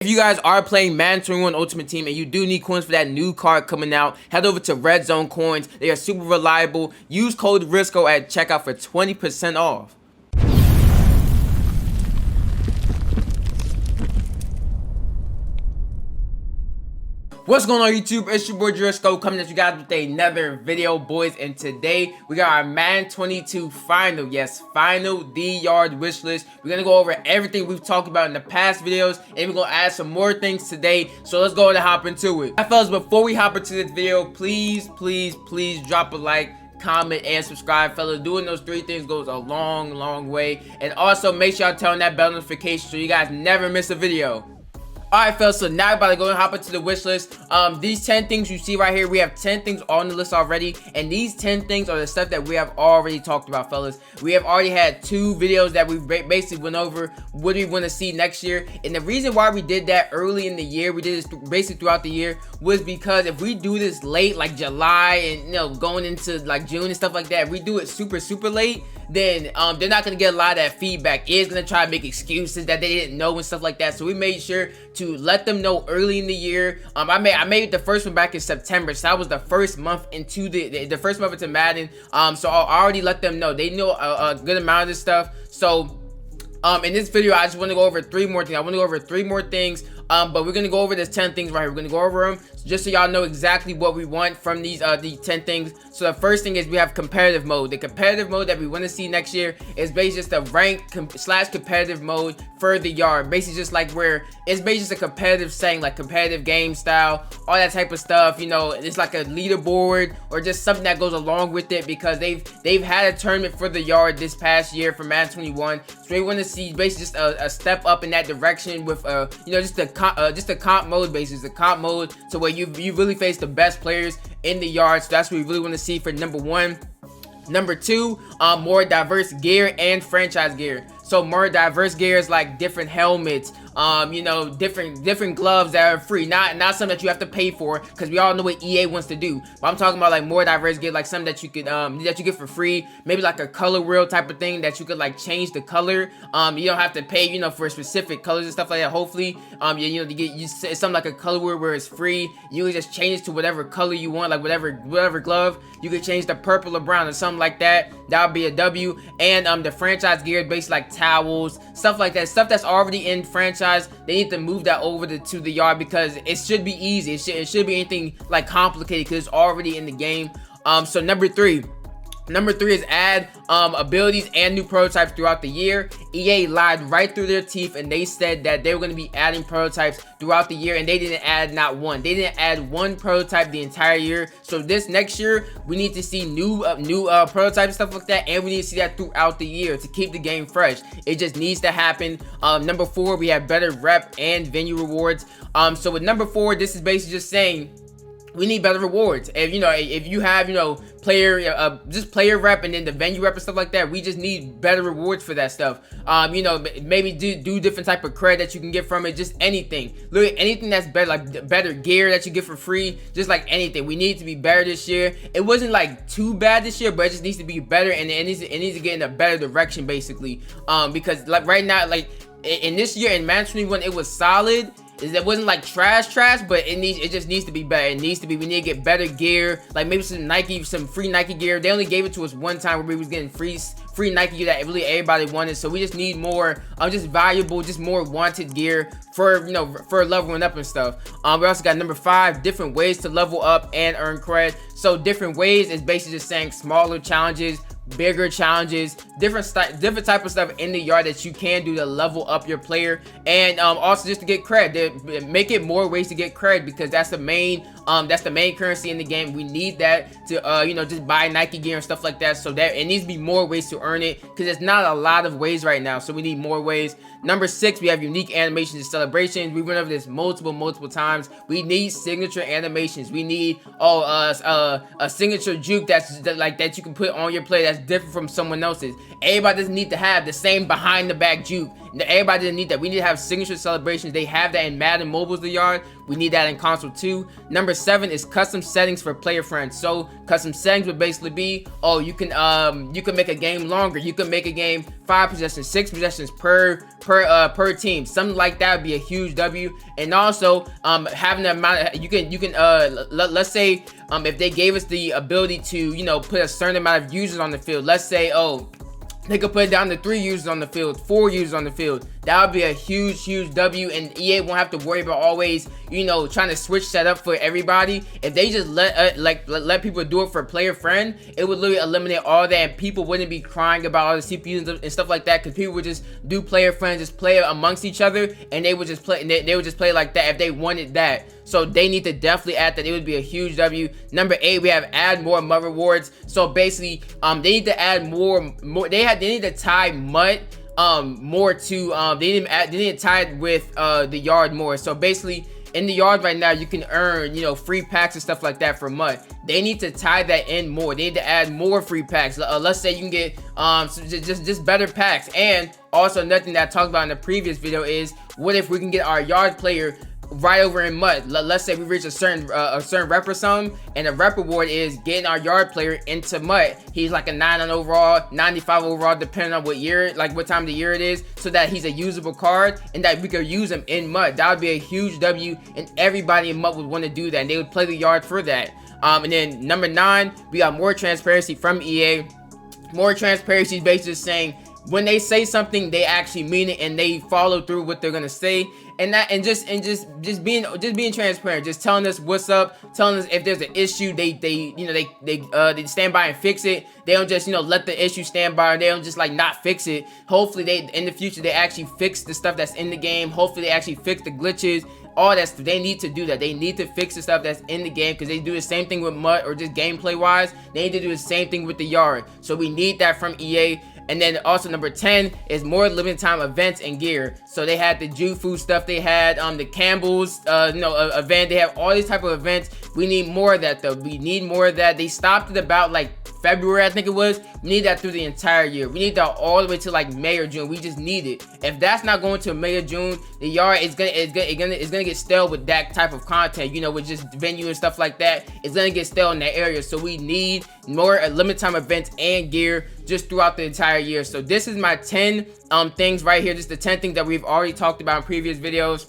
If you guys are playing Madden 21 Ultimate Team and you do need coins for that new card coming out, head over to Red Zone Coins. They are super reliable. Use code Jurisco at checkout for 20% off. What's going on YouTube? It's your boy Jurisco coming at you guys with another video, boys, and today we got our Madden 22 final, yes, final D-Yard wish list. We're gonna go over everything we've talked about in the past videos, and we're gonna add some more things today, so let's go ahead and hop into it. Alright, fellas, before we hop into this video, please drop a like, comment, and subscribe, fellas. Doing those three things goes a long way, and also make sure y'all turn on that bell notification so you guys never miss a video. Alright, fellas, so now we're about to go and hop into the wish list. These 10 things you see right here, we have 10 things on the list already, and these 10 things are the stuff that we have already talked about, fellas. We have already had 2 videos that we basically went over what we want to see next year, and the reason why we did that early in the year, we did this basically throughout the year, was because if we do this late, like July and going into like June and stuff like that, if we do it super late, then they're not gonna get a lot of that feedback. It's gonna try to make excuses that they didn't know and stuff like that. So we made sure to let them know early in the year. I made the first one back in September, so that was the first month into the first month into Madden. So I already let them know. They know a good amount of this stuff. So in this video, I just want to go over 3 more things. I want to go over 3 more things. But we're gonna go over this 10 things right here. We're gonna go over them just so y'all know exactly what we want from these 10 things. So the first thing is we have competitive mode. The competitive mode that we want to see next year is basically just a ranked / competitive mode for the yard. Basically just like where it's basically just a competitive setting, like competitive game style, all that type of stuff. You know, it's like a leaderboard or just something that goes along with it, because they've had a tournament for the yard this past year for Madden 21. So we want to see basically just a step up in that direction with you know, just a comp mode, basically the comp mode, so where you really face the best players in the yard. So that's what we really want to see for number 1. Number 2, more diverse gear and franchise gear. So more diverse gear is like different helmets, you know, different gloves that are free, not something that you have to pay for, because we all know what EA wants to do. But I'm talking about like more diverse gear, like something that you could that you get for free, maybe like a color wheel type of thing that you could like change the color. You don't have to pay, you know, for specific colors and stuff like that. Hopefully, you know, it's something like a color wheel where it's free. You can just change it to whatever color you want, like whatever glove. You could change the purple or brown or something like that. That would be a W. And the franchise gear is basically like towels, stuff like that, stuff that's already in franchise. They need to move that over to the yard, because it should be easy. It should be anything like complicated, because it's already in the game. So number 3 is add abilities and new prototypes throughout the year. EA lied right through their teeth, and they said that they were going to be adding prototypes throughout the year, and they didn't add not one. They didn't add one prototype the entire year. So this next year, we need to see new prototypes and stuff like that, and we need to see that throughout the year to keep the game fresh. It just needs to happen. Number 4, we have better rep and venue rewards. So with number 4, this is basically just saying we need better rewards. If you know, if you have, you know, just player rep and then the venue rep and stuff like that, we just need better rewards for that stuff. You know, maybe do different type of cred that you can get from it. Just anything, literally anything that's better, like better gear that you get for free. Just like anything, we need to be better this year. It wasn't like too bad this year, but it just needs to be better, and it needs to get in a better direction, basically. Because like right now, like in this year in Madden 21, it was solid. It wasn't like trash, but it just needs to be better. It needs to be, we need to get better gear, like maybe some free Nike gear. They only gave it to us one time where we was getting free Nike gear that really everybody wanted. So we just need more just valuable, just more wanted gear for, you know, for leveling up and stuff. We also got number 5, different ways to level up and earn cred. So different ways is basically just saying smaller challenges, bigger challenges, different type of stuff in the yard that you can do to level up your player, and also just to get cred. Make it more ways to get cred, because that's the main currency in the game. We need that to you know, just buy Nike gear and stuff like that. So that it needs to be more ways to earn it, because there's not a lot of ways right now, so we need more ways. Number 6, we have unique animations and celebrations. We went over this multiple times. We need signature animations. We need a signature juke that you can put on your play that's different from someone else's. Everybody doesn't need to have the same behind the back juke. Everybody didn't need that. We need to have signature celebrations. They have that in Madden Mobile's the yard. We need that in console too. Number 7 is custom settings for player friends. So custom settings would basically be, oh, you can make a game longer. You can make a game 5 possessions, 6 possessions per team. Something like that would be a huge W. And also having the amount of, you can let's say if they gave us the ability to, you know, put a certain amount of users on the field. Let's say, oh, they could put it down to 3 users on the field, 4 users on the field. That would be a huge W, and EA won't have to worry about always, you know, trying to switch that up for everybody. If they just let people do it for player friend, it would literally eliminate all that, and people wouldn't be crying about all the CPUs and stuff like that, because people would just do player friends, just play amongst each other, and they would just play. They would just play like that if they wanted that. So they need to definitely add that. It would be a huge W. Number 8, we have add more MUT rewards. So basically, they need to add more. They need to tie MUT more to they need to tie it with the yard more. So basically, in the yard right now, you can earn, you know, free packs and stuff like that for MUT. They need to tie that in more. They need to add more free packs. Let's say you can get just better packs. And also, nothing that I talked about in the previous video is, what if we can get our yard player right over in MUT? Let's say we reach a certain rep or something, and the rep reward is getting our yard player into MUT. He's like a 9 on overall, 95 overall, depending on what year, like what time of the year it is, so that he's a usable card and that we could use him in MUT. That would be a huge W, and everybody in MUT would want to do that, and they would play the yard for that. And then number 9, we got more transparency from EA. More transparency is basically just saying, when they say something, they actually mean it, and they follow through what they're gonna say, and just being transparent, just telling us what's up, telling us if there's an issue, they stand by and fix it. They don't just, you know, let the issue stand by, and they don't just like not fix it. Hopefully in the future they actually fix the stuff that's in the game. Hopefully they actually fix the glitches. All that stuff, they need to do that. They need to fix the stuff that's in the game, because they do the same thing with MUT, or just gameplay wise. They need to do the same thing with the yard. So we need that from EA. And then also number 10 is more limited time events and gear. So they had the Jufu stuff, they had the Campbell's event, they have all these type of events. We need more of that though. We need more of that. They stopped it about like February, I think it was. We need that through the entire year. We need that all the way to like May or June. We just need it. If that's not going to May or June, the yard is gonna get stale with that type of content, you know, with just venue and stuff like that. It's gonna get stale in that area. So we need more limited time events and gear just throughout the entire year. So this is my 10 things right here. Just the 10 things that we've already talked about in previous videos.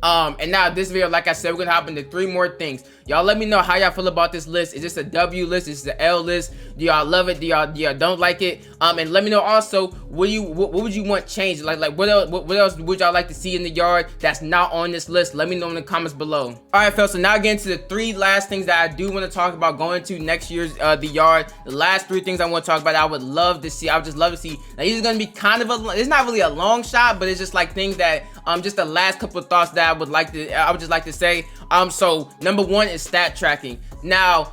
And now this video, like I said, we're gonna hop into 3 more things. Y'all let me know how y'all feel about this list. Is this a W list? Is this an L list? Do y'all love it? Do y'all don't like it? And let me know also, what would you want changed? Like what else would y'all like to see in the yard that's not on this list? Let me know in the comments below. All right, fellas, so now getting to the 3 last things that I do want to talk about going to next year's the yard. The last 3 things I want to talk about, I would love to see. I would just love to see. Now these are gonna be kind of it's not really a long shot, but it's just like things that just the last couple of thoughts that I would just like to say. So number 1 is stat tracking. Now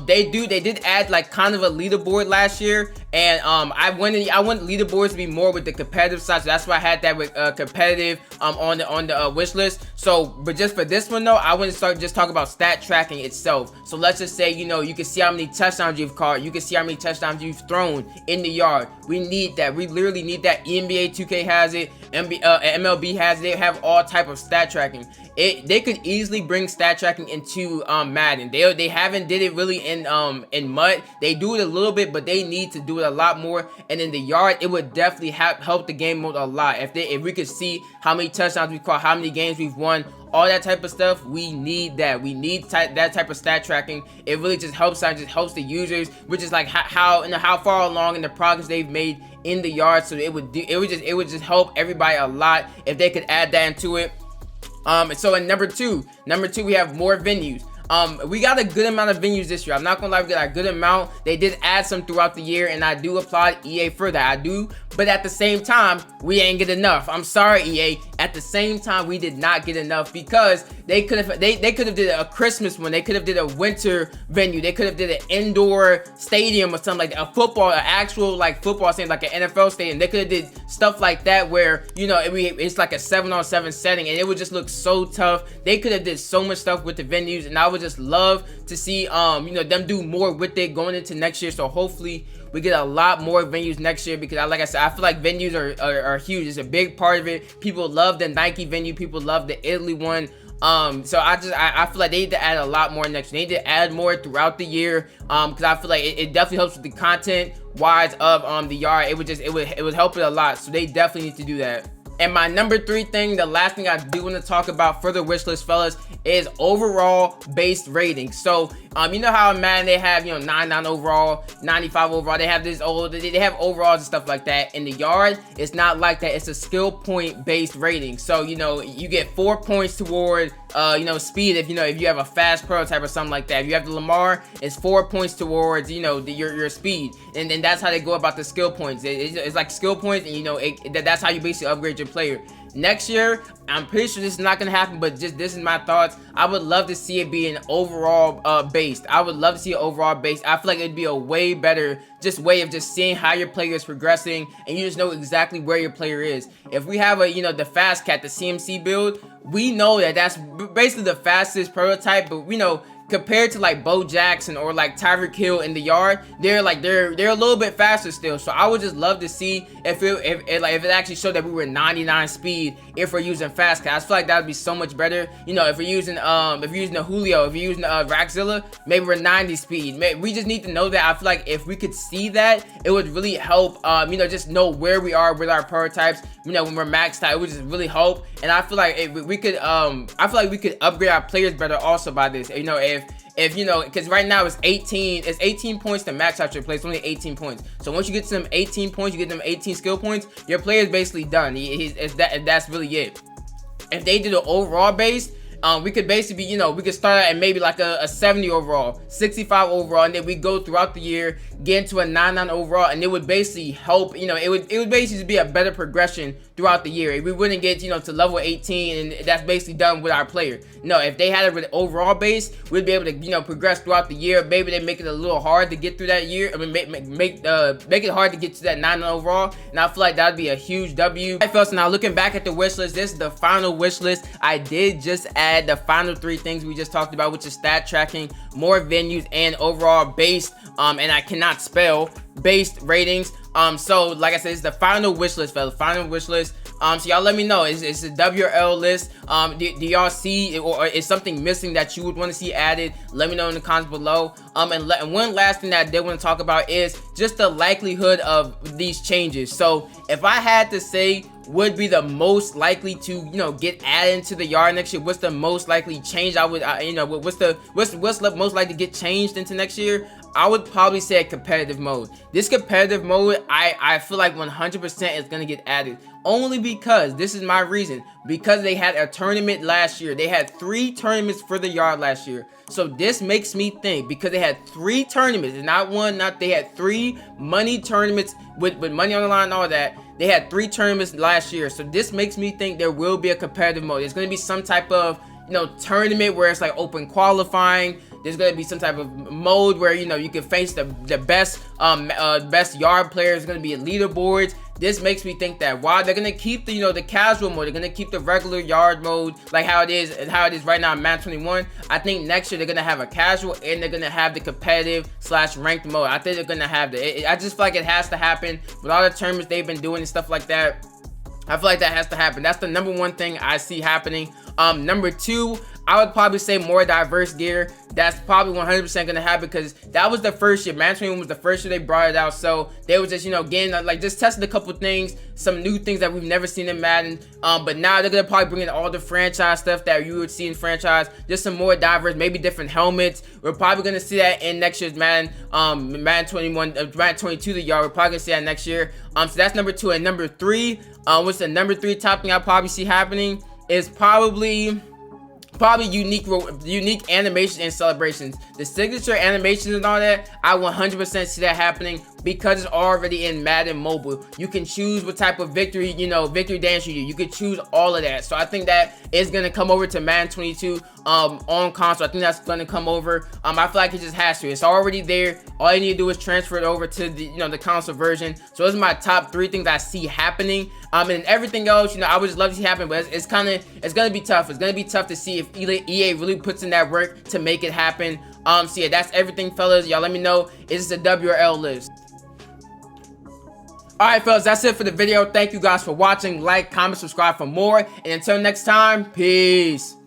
they did add like kind of a leaderboard last year, and I want leaderboards to be more with the competitive side, so that's why I had that with competitive on the wish list. So but just for this one though, I want to just talk about stat tracking itself. So let's just say, you know, you can see how many touchdowns you've caught, you can see how many touchdowns you've thrown in the yard. We need that. We literally need that. NBA 2K has it, MLB has it. They have all type of stat tracking. They could easily bring stat tracking into Madden. They haven't did it really in MUT. They do it a little bit, but they need to do it a lot more. And in the yard, it would definitely help the game mode a lot. If we could see how many touchdowns we caught, how many games we've won, all that type of stuff, we need that. We need that type of stat tracking. It really just helps out, just helps the users, which is like how far along in the progress they've made in the yard. So it would just help everybody a lot if they could add that into it. So in number two, we have more venues. We got a good amount of venues this year. I'm not gonna lie, we got a good amount. They did add some throughout the year, and I do applaud EA for that. I do, but at the same time, we ain't get enough. I'm sorry, EA. At the same time, we did not get enough, because they could have did a Christmas one. They could have did a winter venue. They could have did an indoor stadium or something like that. An actual like football stadium, like an NFL stadium. They could have did stuff like that where, you know, it's like a 7-on-7 setting, and it would just look so tough. They could have did so much stuff with the venues, and I would just love to see you know, them do more with it going into next year. So hopefully We get a lot more venues next year because, like I said, I feel like venues are huge. It's a big part of it. People love the Nike venue. People love the Italy one. So I feel like they need to add a lot more next year. They need to add more throughout the year, because I feel like it definitely helps with the content wise of the yard. It would help it a lot. So they definitely need to do that. And my number 3 thing, the last thing I do want to talk about for the wish list, fellas, is overall based ratings. So you know how in Madden they have 99 overall, 95 overall. They have they have overalls and stuff like that. In the yard, it's not like that. It's a skill point based rating. So you get 4 points toward speed if you have a fast prototype or something like that. If you have the Lamar, it's 4 points towards your speed, and then that's how they go about the skill points. It's like skill points, and that's how you basically upgrade your player. Next year, I'm pretty sure this is not gonna happen, but just this is my thoughts. I would love to see it be an overall based. I would love to see it overall based. I feel like it'd be a way better way of just seeing how your player is progressing, and you just know exactly where your player is. If we have the fast cat, the CMC build, we know that that's basically the fastest prototype, but compared to like Bo Jackson or like Tyreek Hill in the yard, they're a little bit faster still. So I would just love to see if it actually showed that we were 99 speed if we're using fast cat. I feel like that would be so much better. If we're using the Julio, if you're using Raxzilla, maybe we're 90 speed. We just need to know that. I feel like if we could see that, it would really help. Just know where we are with our prototypes. When we're maxed out, it would just really help. And I feel like we could upgrade our players better also by this. If because right now it's 18 points to max out your plays. It's only 18 points. So once you get to them 18 points, you get them 18 skill points, your player is basically done. That's really it. If they did an overall base, we could basically we could start at maybe like a 70 overall, 65 overall, and then we go throughout the year, get into a 99 overall, and it would basically help. It would basically be a better progression throughout the year. We wouldn't get to level 18 and that's basically done with our player. No, if they had it with overall base, we'd be able to progress throughout the year. Maybe they make it a little hard to get through that year. I mean, make it hard to get to that 99 overall, and I feel like that'd be a huge W. Alright, fellas, so now looking back at the wish list, this is the final wish list. I did just add the final 3 things we just talked about, which is stat tracking, more venues, and overall based and I cannot spell based ratings. So like I said, it's the final wish list, fellas. Final wish list. So y'all let me know, is a W or L list? Do y'all see or is something missing that you would want to see added? Let me know in the comments below. And one last thing that I did want to talk about is just the likelihood of these changes. So if I had to say would be the most likely to get added into the yard next year, what's the most likely change what's most likely to get changed into next year, I would probably say a competitive mode. This competitive mode, I feel like 100% is gonna get added, only because this is my reason. Because they had a tournament last year. They had 3 tournaments for the yard last year. So this makes me think, because they had 3 tournaments, and not one, they had 3 money tournaments with money on the line and all that. They had 3 tournaments last year. So this makes me think there will be a competitive mode. There's gonna be some type of tournament where it's like open qualifying. There's gonna be some type of mode where you can face the best yard players. It's gonna be leaderboards. This makes me think that while they're gonna keep the casual mode, they're gonna keep the regular yard mode like how it is right now in Madden 21. I think next year they're gonna have a casual and they're gonna have the competitive / ranked mode. I think they're gonna have I just feel like it has to happen with all the tournaments they've been doing and stuff like that. I feel like that has to happen. That's the number 1 thing I see happening. Number 2, I would probably say more diverse gear. That's probably 100% gonna happen because that was the first year. Madden 21 was the first year they brought it out, so they were just getting just testing a couple things, some new things that we've never seen in Madden. But now they're gonna probably bring in all the franchise stuff that you would see in franchise, just some more diverse, maybe different helmets. We're probably gonna see that in next year's Madden, Madden 21, Madden 22 the yard. We're probably gonna see that next year. So that's number 2. And number 3, what's the number 3 top thing I probably see happening is probably unique animations and celebrations. The signature animations and all that, I 100% see that happening because it's already in Madden Mobile. You can choose what type of victory dance you do. You can choose all of that. So I think that is gonna come over to Madden 22 on console. I think that's gonna come over. I feel like it just has to. It's already there. All you need to do is transfer it over to the console version. So those are my top 3 things I see happening. And everything else, I would just love to see happen, but it's gonna be tough. It's gonna be tough to see if EA really puts in that work to make it happen. So yeah, that's everything, fellas. Y'all let me know, is this a W or L list? Alright fellas, that's it for the video. Thank you guys for watching. Like, comment, subscribe for more. And until next time, peace.